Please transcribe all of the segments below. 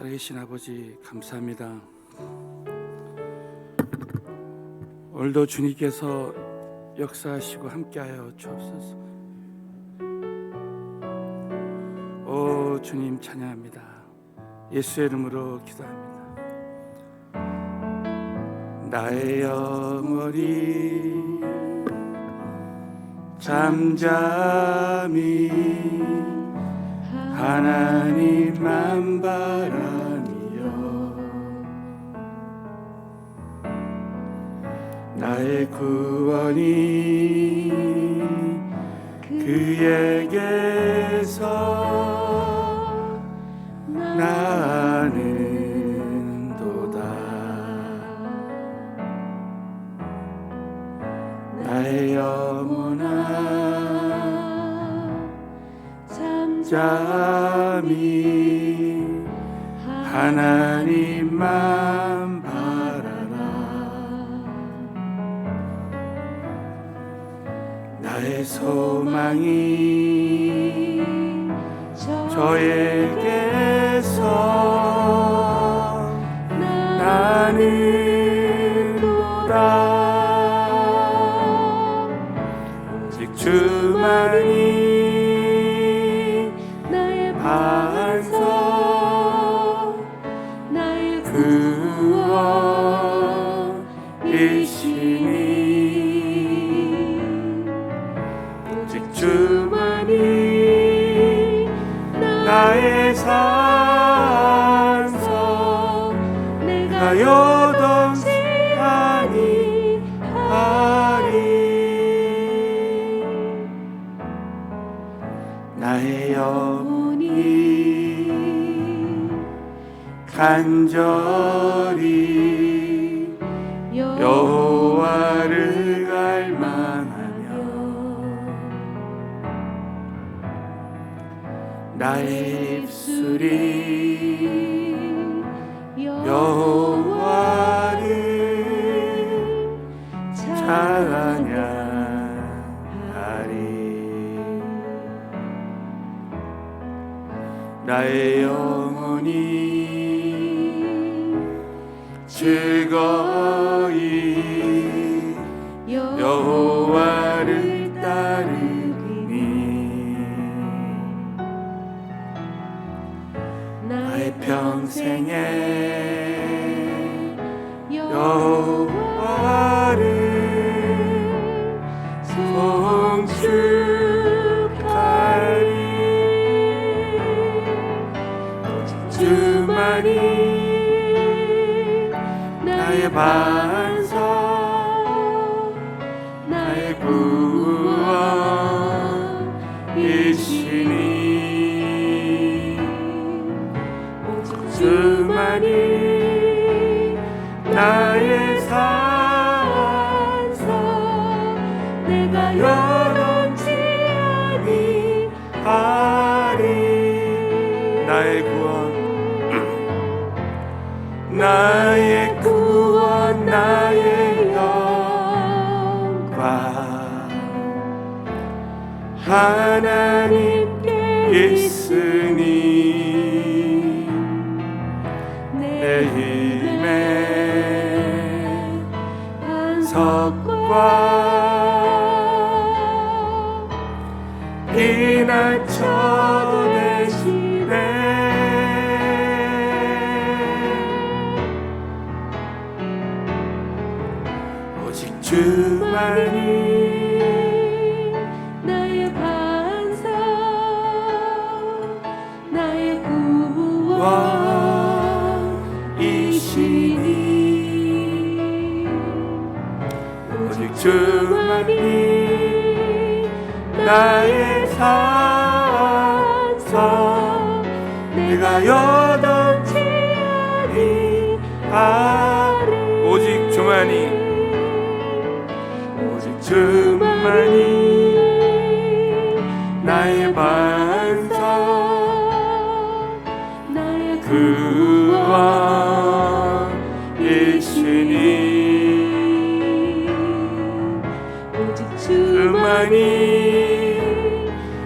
살아계신 아버지 감사합니다. 오늘도 주님께서 역사하시고 함께하여 주옵소서. 오 주님 찬양합니다. 예수의 이름으로 기도합니다. 나의 영혼이 잠잠히 하나님만 바라며 나의 구원이 그에게서 나는도다. 나의 영혼아 잠잠히 하나님만 바라라. 나의 소망이 저에게서 나는도다. 오직 주만이 나의 반석 나의 구원이시니 오직 주만이 나의 산석 내가 요동치 아니하리. 나의 영혼이 간절히 여호와를 갈망하며 나의 입술이 여호와를 찬양하리. 나의 영혼이 즐거이 여호와를 따르니 나의 평생에 여호와를 송축하리. 주만이 나의 반석 나의 구원이시니 오직 주만이 나의 산석 내가 요동치 아니하리. 나의 구원 나의 구원 나의 영광 하나님께 있으니 내 힘의 반석과 피난처 되시네. 오직 주만이 나의 반석 나의 구원이시니 오직 주만이 나의 산석 내가 요동치 아니하리. 오직 주만이 주만이 나의 반석 나의 구원이시니 오직 주만이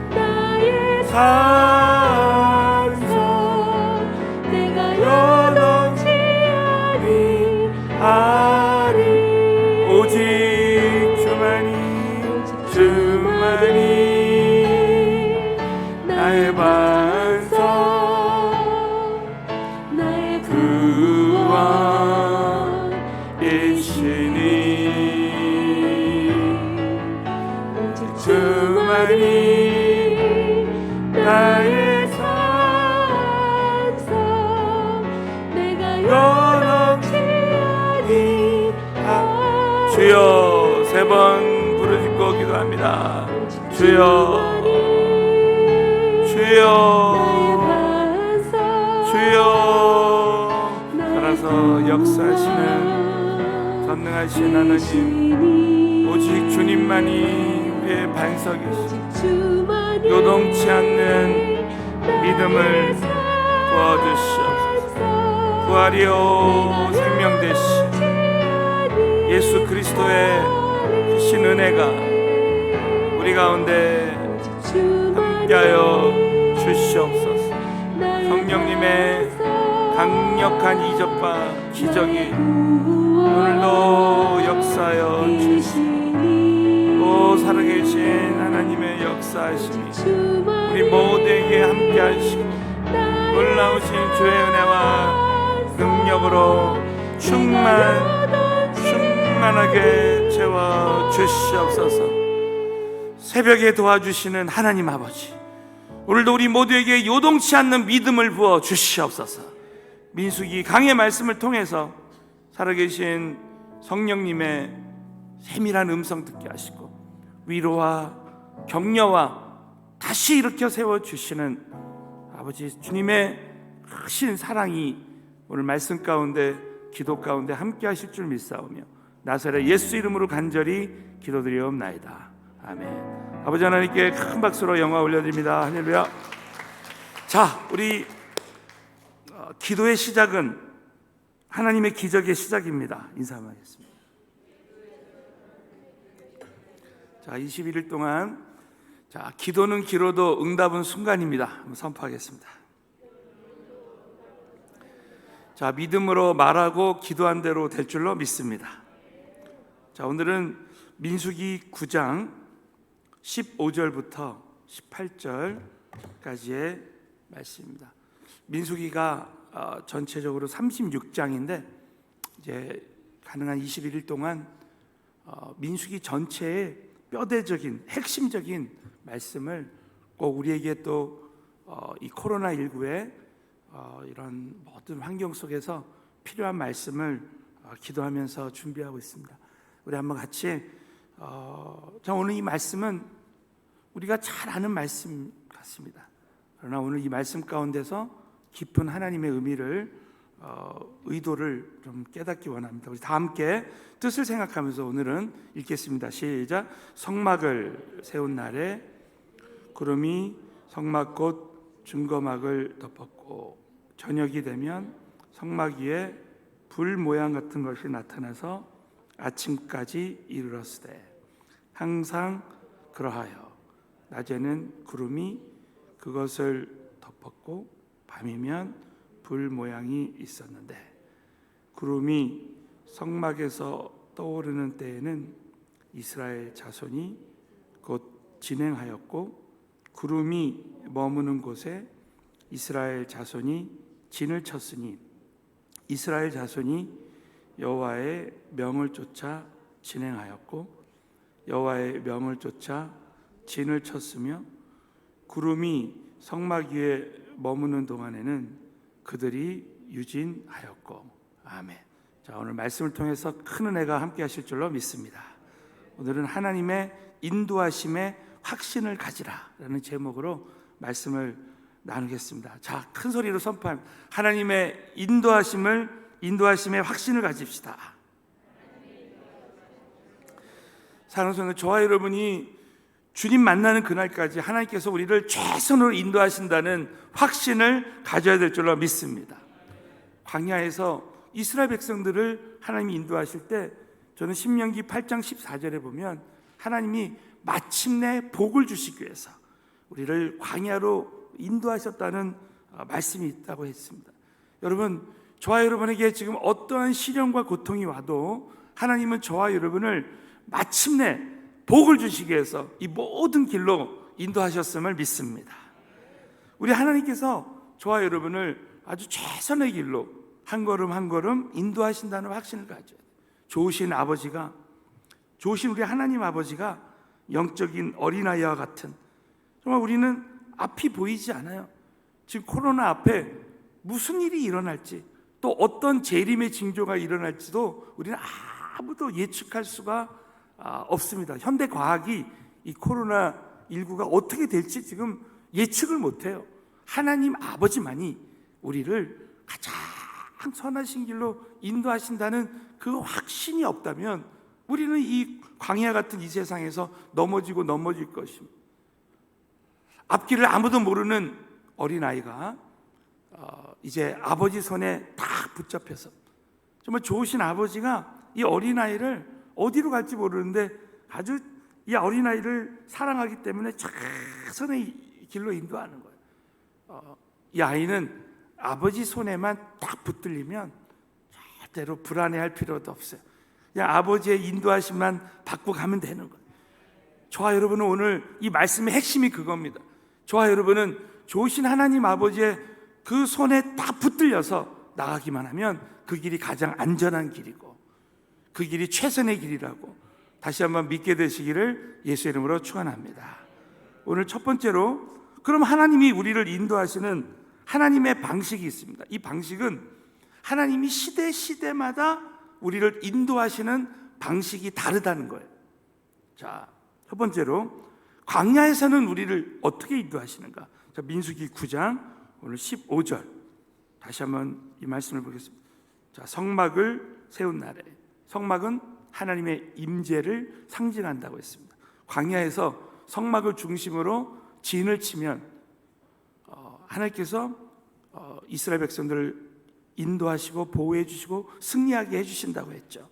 나의 산석 내가 주만이 나의 산성 내가 영원치 아니하리. 주여, 세 번 부르짖고 기도합니다. 주여, 주여, 주여, 살아서 역사하시는 전능하신 하나님, 오직 주님만이 우리의 반석이시오. 요동치 않는 믿음을 부어주시옵소서. 부활이요 생명 되시 예수 그리스도의 크신 은혜가 우리 가운데 함께하여 주시옵소서. 성령님의 강력한 이적과 기적이 오늘도 역사하여 주시옵소서. 살아계신 하나님의 역사하심이 우리 모두에게 함께하시고 놀라우신 주의 은혜와 능력으로 충만하게 채워 주시옵소서. 새벽에 도와주시는 하나님 아버지, 오늘도 우리 모두에게 요동치 않는 믿음을 부어 주시옵소서. 민수기 강의 말씀을 통해서 살아계신 성령님의 세밀한 음성 듣게 하시고 위로와 격려와 다시 일으켜 세워주시는 아버지 주님의 크신 사랑이 오늘 말씀 가운데 기도 가운데 함께 하실 줄 믿사오며 나사렛 예수 이름으로 간절히 기도드리옵나이다. 아멘. 아버지 하나님께 큰 박수로 영광 올려드립니다. 할렐루야. 자, 우리 기도의 시작은 하나님의 기적의 시작입니다. 인사 한번 하겠습니다. 자, 21일 동안 기도는 길어도 응답은 순간입니다. 한번 선포하겠습니다. 자, 믿음으로 말하고 기도한 대로 될 줄로 믿습니다. 자, 오늘은 민수기 9장 15절부터 18절까지의 말씀입니다. 민수기가 전체적으로 36장인데 이제 가능한 21일 동안 민수기 전체의 뼈대적인 핵심적인 말씀을 꼭 우리에게 또 이 코로나19의 이런 모든 환경 속에서 필요한 말씀을 기도하면서 준비하고 있습니다. 우리 한번 같이 오늘 이 말씀은 우리가 잘 아는 말씀 같습니다. 그러나 오늘 이 말씀 가운데서 깊은 하나님의 의미를 의도를 좀 깨닫기 원합니다. 우리 다 함께 뜻을 생각하면서 오늘은 읽겠습니다. 시작. 성막을 세운 날에 구름이 성막 곧 증거막을 덮었고 저녁이 되면 성막 위에 불 모양 같은 것이 나타나서 아침까지 이르렀으되 항상 그러하여 낮에는 구름이 그것을 덮었고 밤이면 불 모양이 있었는데 구름이 성막에서 떠오르는 때에는 이스라엘 자손이 곧 진행하였고 구름이 머무는 곳에 이스라엘 자손이 진을 쳤으니 이스라엘 자손이 여호와의 명을 쫓아 진행하였고 여호와의 명을 쫓아 진을 쳤으며 구름이 성막 위에 머무는 동안에는 그들이 유진하였고. 아멘. 자, 오늘 말씀을 통해서 큰 은혜가 함께 하실 줄로 믿습니다. 오늘은 하나님의 인도하심에 확신을 가지라라는 제목으로 말씀을 나누겠습니다. 자, 큰 소리로 선포합니다. 하나님의 인도하심에 확신을 가집시다. 사랑하는 성도, 저와 여러분이 주님 만나는 그날까지 하나님께서 우리를 최선으로 인도하신다는 확신을 가져야 될 줄로 믿습니다. 광야에서 이스라엘 백성들을 하나님이 인도하실 때 저는 신명기 8장 14절에 보면 하나님이 마침내 복을 주시기 위해서 우리를 광야로 인도하셨다는 말씀이 있다고 했습니다. 여러분, 저와 여러분에게 지금 어떠한 시련과 고통이 와도 하나님은 저와 여러분을 마침내 복을 주시기 위해서 이 모든 길로 인도하셨음을 믿습니다. 우리 하나님께서 저와 여러분을 아주 최선의 길로 한 걸음 한 걸음 인도하신다는 확신을 가져야 돼요. 좋으신 우리 하나님 아버지가 영적인 어린아이와 같은, 정말 우리는 앞이 보이지 않아요. 지금 코로나 앞에 무슨 일이 일어날지, 또 어떤 재림의 징조가 일어날지도 우리는 아무도 예측할 수가 없습니다. 현대 과학이 이 코로나19가 어떻게 될지 지금 예측을 못해요. 하나님 아버지만이 우리를 가장 선하신 길로 인도하신다는 그 확신이 없다면 우리는 이 광야 같은 이 세상에서 넘어질 것입니다. 앞길을 아무도 모르는 어린아이가 이제 아버지 손에 딱 붙잡혀서, 정말 좋으신 아버지가 이 어린아이를 어디로 갈지 모르는데 아주 이 어린아이를 사랑하기 때문에 최선의 길로 인도하는 거예요. 이 아이는 아버지 손에만 딱 붙들리면 절대로 불안해할 필요도 없어요. 그냥 아버지의 인도하심만 받고 가면 되는 거예요. 저와 여러분은 오늘 이 말씀의 핵심이 그겁니다. 저와 여러분은 좋으신 하나님 아버지의 그 손에 딱 붙들려서 나가기만 하면 그 길이 가장 안전한 길이고 그 길이 최선의 길이라고 다시 한번 믿게 되시기를 예수의 이름으로 축원합니다. 오늘 첫 번째로, 그럼 하나님이 우리를 인도하시는 하나님의 방식이 있습니다. 이 방식은 하나님이 시대마다 우리를 인도하시는 방식이 다르다는 거예요. 자, 첫 번째로 광야에서는 우리를 어떻게 인도하시는가? 자, 민수기 9장 오늘 15절 다시 한번 이 말씀을 보겠습니다. 자, 성막을 세운 날에, 성막은 하나님의 임재를 상징한다고 했습니다. 광야에서 성막을 중심으로 진을 치면 하나님께서 이스라엘 백성들을 인도하시고 보호해 주시고 승리하게 해주신다고 했죠.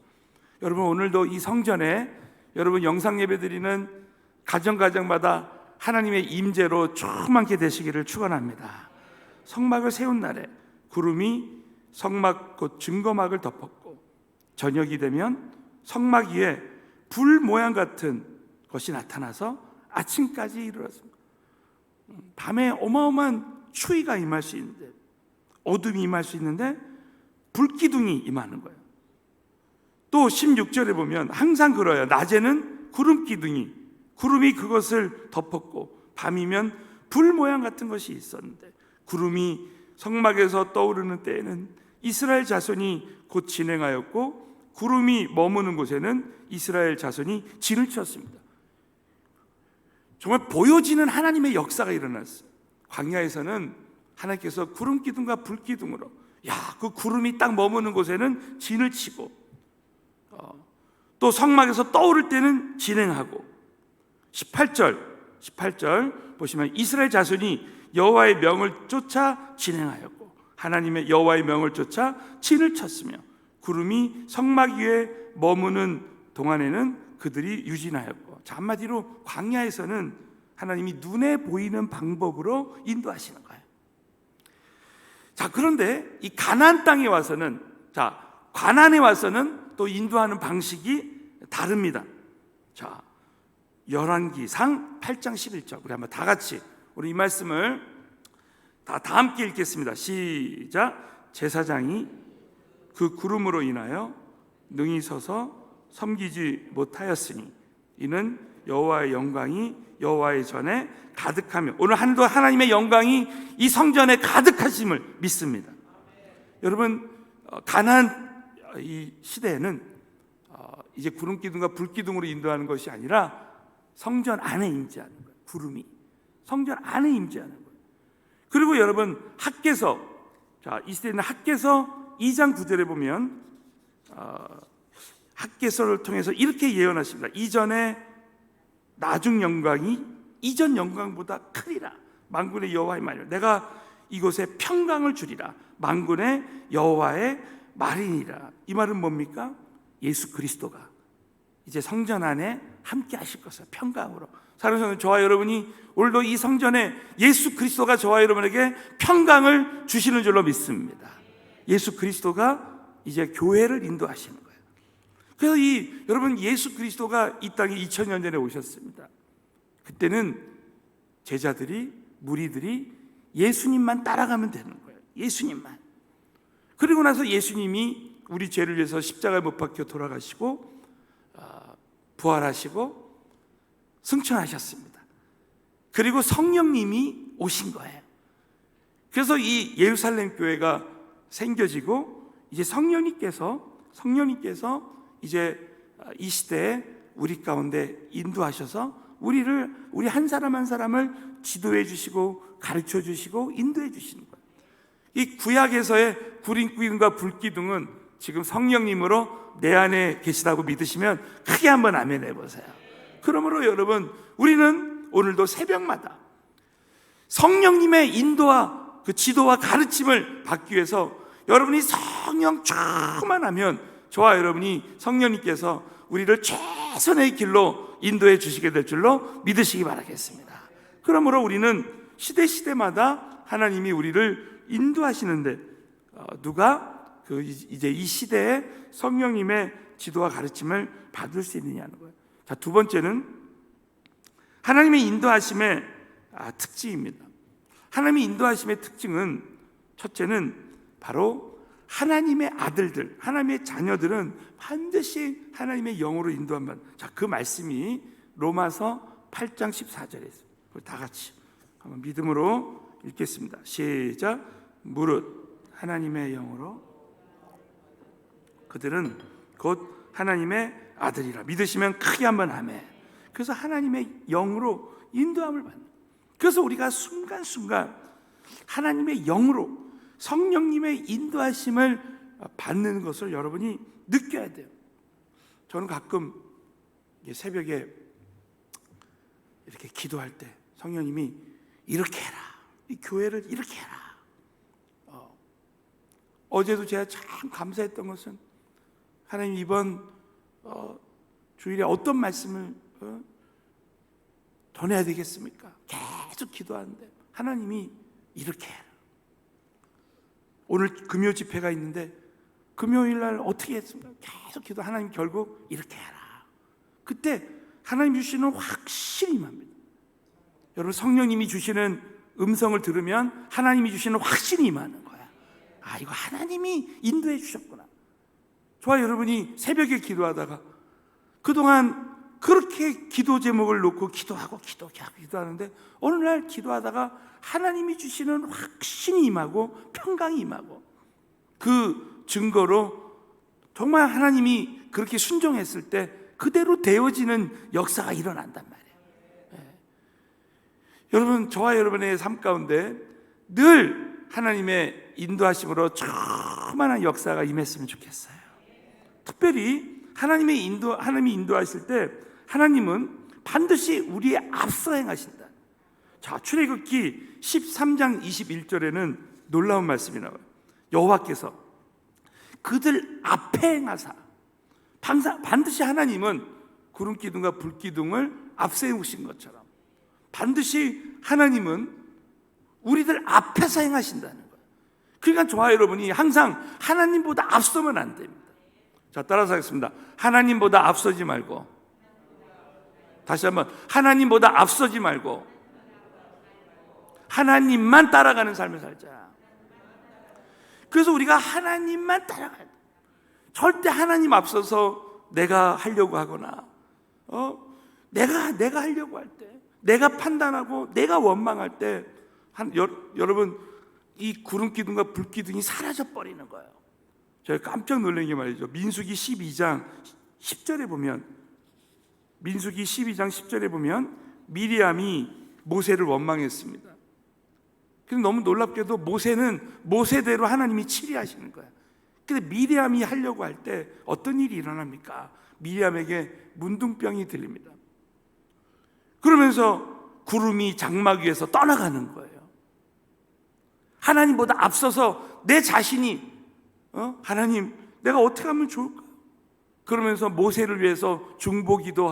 여러분, 오늘도 이 성전에 여러분 영상 예배 드리는 가정마다 하나님의 임재로 충만케 되시기를 축원합니다. 성막을 세운 날에 구름이 성막 곧 증거막을 덮었고, 저녁이 되면 성막 위에 불 모양 같은 것이 나타나서 아침까지 이르렀습니다. 밤에 어마어마한 추위가 임할 수 있는데, 어둠이 임할 수 있는데 불기둥이 임하는 거예요. 또 16절에 보면 항상 그래요. 낮에는 구름이 그것을 덮었고, 밤이면 불 모양 같은 것이 있었는데, 구름이 성막에서 떠오르는 때에는 이스라엘 자손이 곧 진행하였고, 구름이 머무는 곳에는 이스라엘 자손이 진을 쳤습니다. 정말 보여지는 하나님의 역사가 일어났어요. 광야에서는 하나님께서 구름 기둥과 불 기둥으로, 그 구름이 딱 머무는 곳에는 진을 치고, 또 성막에서 떠오를 때는 진행하고, 18절 보시면 이스라엘 자손이 여호와의 명을 쫓아 진행하였고, 하나님의 여호와의 명을 쫓아 진을 쳤으며, 구름이 성막 위에 머무는 동안에는 그들이 유진하였고. 자, 한마디로 광야에서는 하나님이 눈에 보이는 방법으로 인도하시는 거예요. 자, 그런데 이 가나안 땅에 와서는, 가나안에 와서는 또 인도하는 방식이 다릅니다. 자, 열왕기상 8장 11절 우리 한번 다 같이 우리 이 말씀을 다 함께 읽겠습니다. 시작. 제사장이 그 구름으로 인하여 능히 서서 섬기지 못하였으니 이는 여호와의 영광이 여호와의 전에 가득하며, 오늘 한도 하나님의 영광이 이 성전에 가득하심을 믿습니다. 여러분, 가나안 이 시대에는 이제 구름 기둥과 불 기둥으로 인도하는 것이 아니라 성전 안에 임재하는 거예요. 구름이 성전 안에 임재하는 거예요. 그리고 여러분, 학개서, 이 시대에는 학개서 2장 9절에 보면 학개서를 통해서 이렇게 예언하십니다. 이전에 나중 영광이 이전 영광보다 크리라. 만군의 여호와의 말이라. 내가 이곳에 평강을 주리라. 만군의 여호와의 말이니라. 이 말은 뭡니까? 예수 그리스도가 이제 성전 안에 함께 하실 것을 평강으로. 사랑하는 성도, 저와 여러분이 오늘도 이 성전에 예수 그리스도가 저와 여러분에게 평강을 주시는 줄로 믿습니다. 예수 그리스도가 이제 교회를 인도하시는 거예요. 그래서 여러분, 예수 그리스도가 이 땅에 2000년 전에 오셨습니다. 그때는 제자들이, 무리들이 예수님만 따라가면 되는 거예요. 예수님만. 그리고 나서 예수님이 우리 죄를 위해서 십자가에 못 박혀 돌아가시고 부활하시고 승천하셨습니다. 그리고 성령님이 오신 거예요. 그래서 이 예루살렘 교회가 생겨지고 이제 성령님께서 이제 이 시대에 우리 가운데 인도하셔서 우리 한 사람 한 사람을 지도해 주시고 가르쳐 주시고 인도해 주시는 거예요. 이 구약에서의 구름기둥과 불기둥은 지금 성령님으로 내 안에 계시다고 믿으시면 크게 한번 아멘 해보세요. 그러므로 여러분, 우리는 오늘도 새벽마다 성령님의 인도와 그 지도와 가르침을 받기 위해서 여러분이 성령 충만하면 저와 여러분이 성령님께서 우리를 최선의 길로 인도해 주시게 될 줄로 믿으시기 바라겠습니다. 그러므로 우리는 시대마다 하나님이 우리를 인도하시는데 누가 이제 이 시대에 성령님의 지도와 가르침을 받을 수 있느냐는 거예요. 자, 두 번째는 하나님의 인도하심의 특징입니다. 하나님의 인도하심의 특징은, 첫째는 바로 하나님의 아들들, 하나님의 자녀들은 반드시 하나님의 영으로 인도한다. 자, 그 말씀이 로마서 8장 14절에 있습니다. 다 같이 한번 믿음으로 읽겠습니다. 시작. 무릇 하나님의 영으로 그들은 곧 하나님의 아들이라. 믿으시면 크게 한번 아멘. 그래서 하나님의 영으로 인도함을 받는. 그래서 우리가 순간순간 하나님의 영으로 성령님의 인도하심을 받는 것을 여러분이 느껴야 돼요. 저는 가끔 새벽에 이렇게 기도할 때 성령님이 이렇게 해라, 이 교회를 이렇게 해라. 어제도 제가 참 감사했던 것은 하나님 이번 주일에 어떤 말씀을 전해야 되겠습니까? 계속 기도하는데 하나님이 이렇게 해라. 오늘 금요 집회가 있는데 금요일 날 어떻게 했습니까? 계속 기도. 하나님 결국 이렇게 해라. 그때 하나님 주시는 확신이 임합니다. 여러분, 성령님이 주시는 음성을 들으면 하나님이 주시는 확신이 임하는 거야. 아, 이거 하나님이 인도해 주셨구나. 저와 여러분이 새벽에 기도하다가 그동안 그렇게 기도 제목을 놓고 기도하는데 어느 날 기도하다가 하나님이 주시는 확신이 임하고 평강이 임하고 그 증거로 정말 하나님이 그렇게 순종했을 때 그대로 되어지는 역사가 일어난단 말이에요. 여러분, 저와 여러분의 삶 가운데 늘 하나님의 인도하심으로 충만한 역사가 임했으면 좋겠어요. 특별히 하나님이 인도하실 때 하나님은 반드시 우리의 앞서 행하신다. 자, 출애굽기 13장 21절에는 놀라운 말씀이 나와요. 여호와께서 그들 앞에 행하사. 반드시 하나님은 구름기둥과 불기둥을 앞세우신 것처럼 반드시 하나님은 우리들 앞에서 행하신다는 거예요. 그러니까 저와 여러분이 항상 하나님보다 앞서면 안 됩니다. 자, 따라서 하겠습니다. 하나님보다 앞서지 말고, 다시 한번, 하나님보다 앞서지 말고 하나님만 따라가는 삶을 살자. 그래서 우리가 하나님만 따라가야 돼. 절대 하나님 앞서서 내가 하려고 하거나 내가 하려고 할 때, 내가 판단하고 내가 원망할 때 여러분, 이 구름기둥과 불기둥이 사라져 버리는 거예요. 제가 깜짝 놀란 게 말이죠. 민수기 12장 10절에 보면, 민수기 12장 10절에 보면 미리암이 모세를 원망했습니다. 근데 너무 놀랍게도 모세는 모세대로 하나님이 치리하시는 거예요. 근데 미리암이 하려고 할 때 어떤 일이 일어납니까? 미리암에게 문둥병이 들립니다. 그러면서 구름이 장막 위에서 떠나가는 거예요. 하나님보다 앞서서 내 자신이 하나님, 내가 어떻게 하면 좋을까? 그러면서 모세를 위해서 중보기도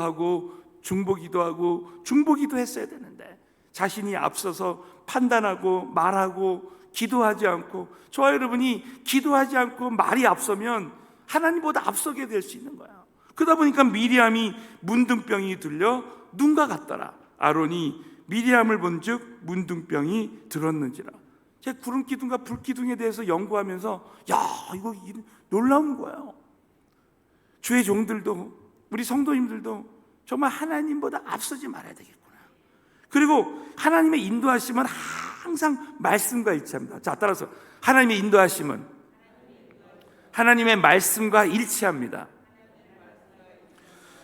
했어야 되는데 자신이 앞서서 판단하고 말하고 기도하지 않고, 저와 여러분이 기도하지 않고 말이 앞서면 하나님보다 앞서게 될 수 있는 거야. 그러다 보니까 미리암이 문둥병이 들려 눈과 같더라. 아론이 미리암을 본즉 문둥병이 들었는지라. 제가 구름기둥과 불기둥에 대해서 연구하면서 이거 놀라운 거예요. 주의 종들도, 우리 성도님들도 정말 하나님보다 앞서지 말아야 되겠구나. 그리고 하나님의 인도하심은 항상 말씀과 일치합니다. 자, 따라서 하나님의 인도하심은 하나님의 말씀과 일치합니다.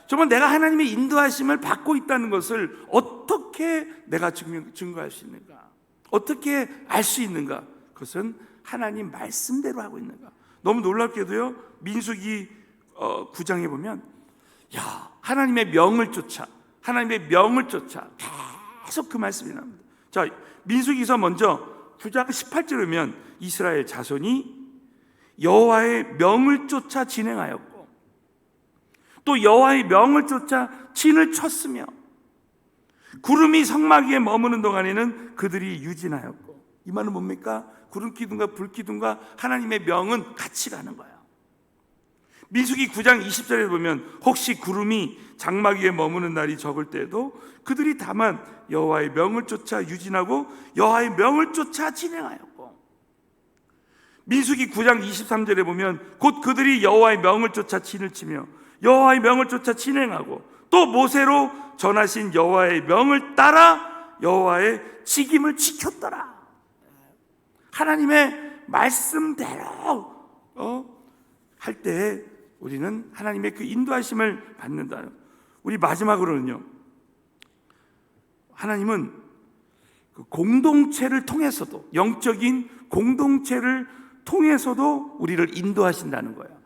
정말 내가 하나님의 인도하심을 받고 있다는 것을 어떻게 내가 증거할 수 있는가? 어떻게 알 수 있는가? 그것은 하나님 말씀대로 하고 있는가? 너무 놀랍게도요, 민수기 9장에 보면 하나님의 명을 쫓아 계속 그 말씀이 나옵니다. 자, 민수기서 먼저 9장 18절에 보면 이스라엘 자손이 여호와의 명을 쫓아 진행하였고 또 여호와의 명을 쫓아 진을 쳤으며 구름이 성막 위에 머무는 동안에는 그들이 유진하였고, 이 말은 뭡니까? 구름 기둥과 불 기둥과 하나님의 명은 같이 가는 거예요. 민수기 9장 20절에 보면 혹시 구름이 장막 위에 머무는 날이 적을 때에도 그들이 다만 여호와의 명을 쫓아 유진하고 여호와의 명을 쫓아 진행하였고, 민수기 9장 23절에 보면 곧 그들이 여호와의 명을 쫓아 진을 치며 여호와의 명을 쫓아 진행하고 또 모세로 전하신 여호와의 명을 따라 여호와의 직임을 지켰더라. 하나님의 말씀대로 할 때 우리는 하나님의 그 인도하심을 받는다. 우리 마지막으로는요, 하나님은 그 공동체를 통해서도, 영적인 공동체를 통해서도 우리를 인도하신다는 거예요.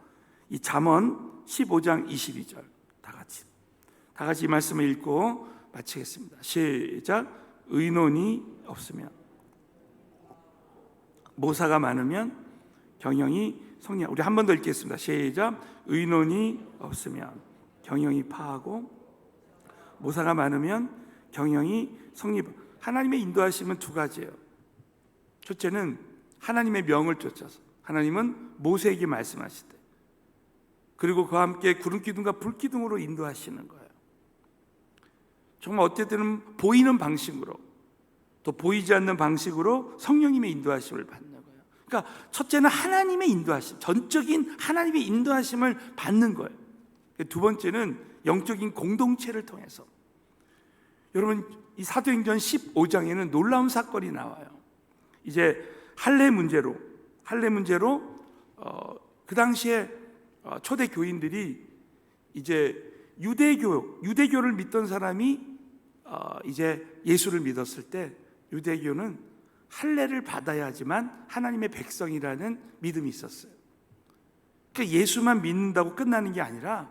이 잠언 15장 22절 다 같이 이 말씀을 읽고 마치겠습니다. 시작. 의논이 없으면, 모사가 많으면 경영이 성령. 우리 한 번 더 읽겠습니다. 시작. 의논이 없으면 경영이 파하고 모사가 많으면 경영이 성립. 하나님의 인도하심은 두 가지예요. 첫째는 하나님의 명을 쫓아서, 하나님은 모세에게 말씀하실 때, 그리고 그와 함께 구름 기둥과 불 기둥으로 인도하시는 거예요. 정말 어쨌든 보이는 방식으로, 또 보이지 않는 방식으로 성령님의 인도하심을 받는 거예요. 그러니까 첫째는 하나님의 인도하심, 전적인 하나님의 인도하심을 받는 거예요. 두 번째는 영적인 공동체를 통해서. 여러분, 이 사도행전 15장에는 놀라운 사건이 나와요. 이제 할례 문제로 그 당시에 초대 교인들이 이제 유대교를 믿던 사람이 이제 예수를 믿었을 때 유대교는 할례를 받아야지만 하나님의 백성이라는 믿음이 있었어요. 그러니까 예수만 믿는다고 끝나는 게 아니라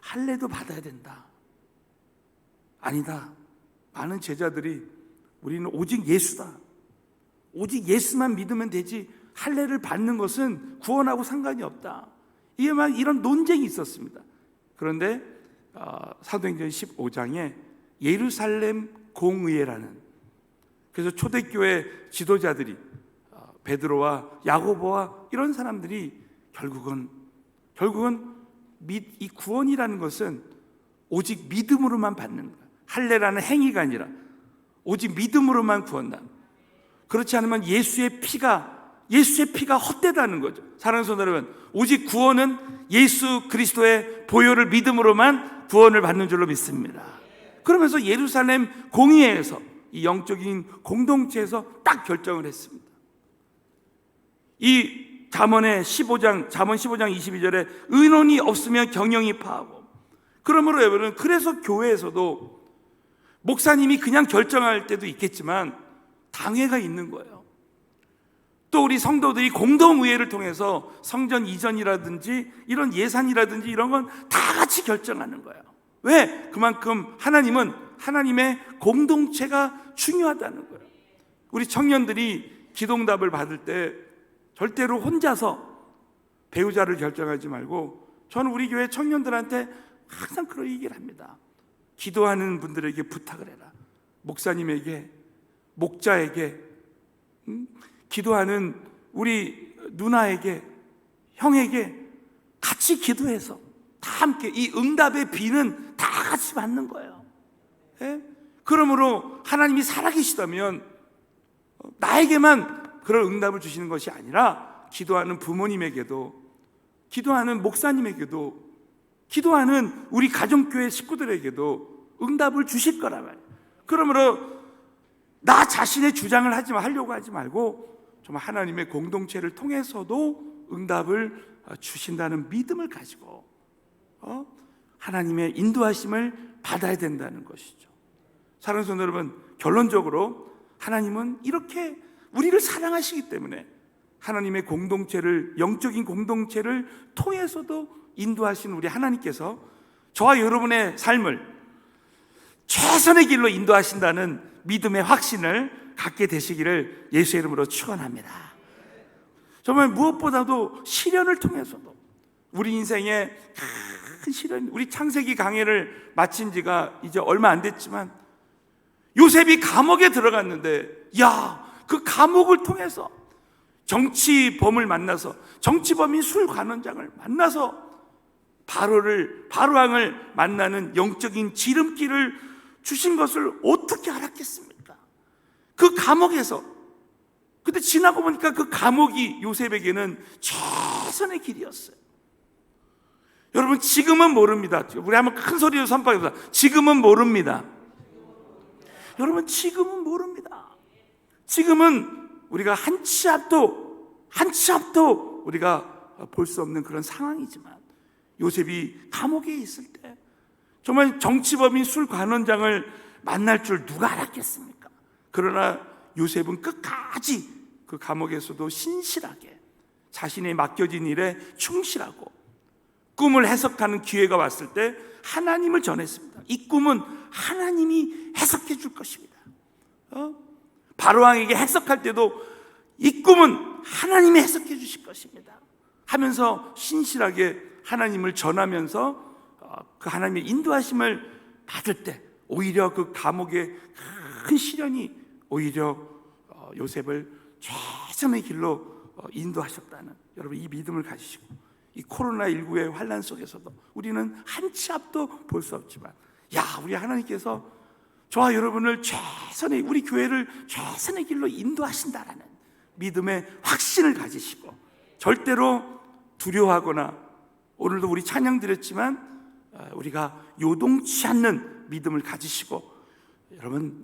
할례도 받아야 된다. 아니다. 많은 제자들이 우리는 오직 예수다. 오직 예수만 믿으면 되지 할례를 받는 것은 구원하고 상관이 없다. 이게 막 이런 논쟁이 있었습니다. 그런데 사도행전 15장에 예루살렘 공의회라는, 그래서 초대교회 지도자들이 베드로와 야고보와 이런 사람들이 결국은 이 구원이라는 것은 오직 믿음으로만 받는 거야. 할례라는 행위가 아니라 오직 믿음으로만 구원다. 그렇지 않으면 예수의 피가 헛되다는 거죠. 사랑하는 성도 여러분, 오직 구원은 예수 그리스도의 보혈을 믿음으로만 구원을 받는 줄로 믿습니다. 그러면서 예루살렘 공의회에서, 이 영적인 공동체에서 딱 결정을 했습니다. 이 잠언 15장 22절에 의논이 없으면 경영이 파하고, 그러므로 여러분, 그래서 교회에서도 목사님이 그냥 결정할 때도 있겠지만 당회가 있는 거예요. 또 우리 성도들이 공동의회를 통해서 성전 이전이라든지 이런 예산이라든지 이런 건 다 같이 결정하는 거예요. 왜? 그만큼 하나님은 하나님의 공동체가 중요하다는 거예요. 우리 청년들이 기도응답을 받을 때 절대로 혼자서 배우자를 결정하지 말고, 저는 우리 교회 청년들한테 항상 그런 얘기를 합니다. 기도하는 분들에게 부탁을 해라. 목사님에게, 목자에게, 기도하는 우리 누나에게, 형에게 같이 기도해서 다 함께 이 응답의 비는 다 같이 받는 거예요. 예? 그러므로 하나님이 살아계시다면 나에게만 그런 응답을 주시는 것이 아니라 기도하는 부모님에게도, 기도하는 목사님에게도 기도하는 우리 가정교회 식구들에게도 응답을 주실 거란 말이에요. 그러므로 나 자신의 주장을 하려고 하지 말고 정말 하나님의 공동체를 통해서도 응답을 주신다는 믿음을 가지고 하나님의 인도하심을 받아야 된다는 것이죠. 사랑하는 성도 여러분, 결론적으로 하나님은 이렇게 우리를 사랑하시기 때문에 하나님의 공동체를, 영적인 공동체를 통해서도 인도하신 우리 하나님께서 저와 여러분의 삶을 최선의 길로 인도하신다는 믿음의 확신을 갖게 되시기를 예수의 이름으로 축원합니다. 정말 무엇보다도 시련을 통해서도 우리 인생의 큰 시련, 우리 창세기 강해를 마친 지가 이제 얼마 안 됐지만 요셉이 감옥에 들어갔는데 그 감옥을 통해서 정치범을 만나서, 정치범인 술관원장을 만나서 바로왕을 만나는 영적인 지름길을 주신 것을 어떻게 알았겠습니까? 그 감옥에서, 근데 지나고 보니까 그 감옥이 요셉에게는 최선의 길이었어요. 여러분, 지금은 모릅니다. 우리 한번 큰 소리로 선포해봅시다. 지금은 모릅니다. 여러분, 지금은 모릅니다. 지금은 우리가 한 치 앞도 우리가 볼 수 없는 그런 상황이지만 요셉이 감옥에 있을 때 정말 정치범인 술관원장을 만날 줄 누가 알았겠습니까? 그러나 요셉은 끝까지 그 감옥에서도 신실하게 자신의 맡겨진 일에 충실하고 꿈을 해석하는 기회가 왔을 때 하나님을 전했습니다. 이 꿈은 하나님이 해석해 줄 것입니다. 바로왕에게 해석할 때도 이 꿈은 하나님이 해석해 주실 것입니다 하면서 신실하게 하나님을 전하면서 그 하나님의 인도하심을 받을 때 오히려 그 감옥의 큰 시련이 오히려 요셉을 최선의 길로 인도하셨다는, 여러분 이 믿음을 가지시고 이 코로나19의 환난 속에서도 우리는 한 치 앞도 볼 수 없지만 우리 하나님께서 저와 여러분을 우리 교회를 최선의 길로 인도하신다라는 믿음의 확신을 가지시고 절대로 두려워하거나, 오늘도 우리 찬양 드렸지만 우리가 요동치 않는 믿음을 가지시고 여러분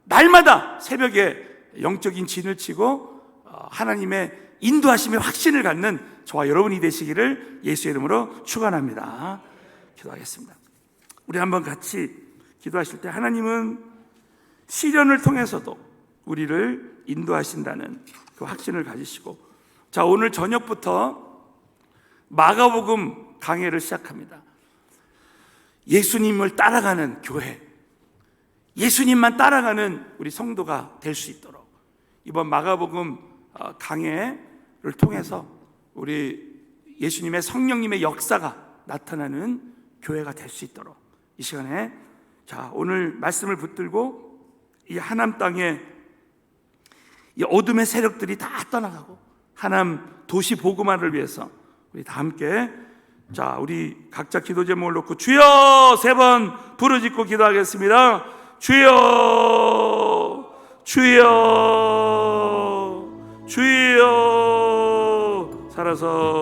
날마다 새벽에 영적인 진을 치고 하나님의 인도하심의 확신을 갖는 저와 여러분이 되시기를 예수의 이름으로 축원합니다. 기도하겠습니다. 우리 한번 같이 기도하실 때 하나님은 시련을 통해서도 우리를 인도하신다는 그 확신을 가지시고, 자, 오늘 저녁부터 마가복음 강해를 시작합니다. 예수님을 따라가는 교회, 예수님만 따라가는 우리 성도가 될 수 있도록 이번 마가복음 강해를 통해서 우리 예수님의 성령님의 역사가 나타나는 교회가 될 수 있도록 이 시간에, 자, 오늘 말씀을 붙들고 이 하남 땅에 이 어둠의 세력들이 다 떠나가고 하남 도시 복음화를 위해서 우리 다 함께, 자, 우리 각자 기도 제목을 놓고 주여 3번 부르짖고 기도하겠습니다. 주여, 주여, 주여. 살아서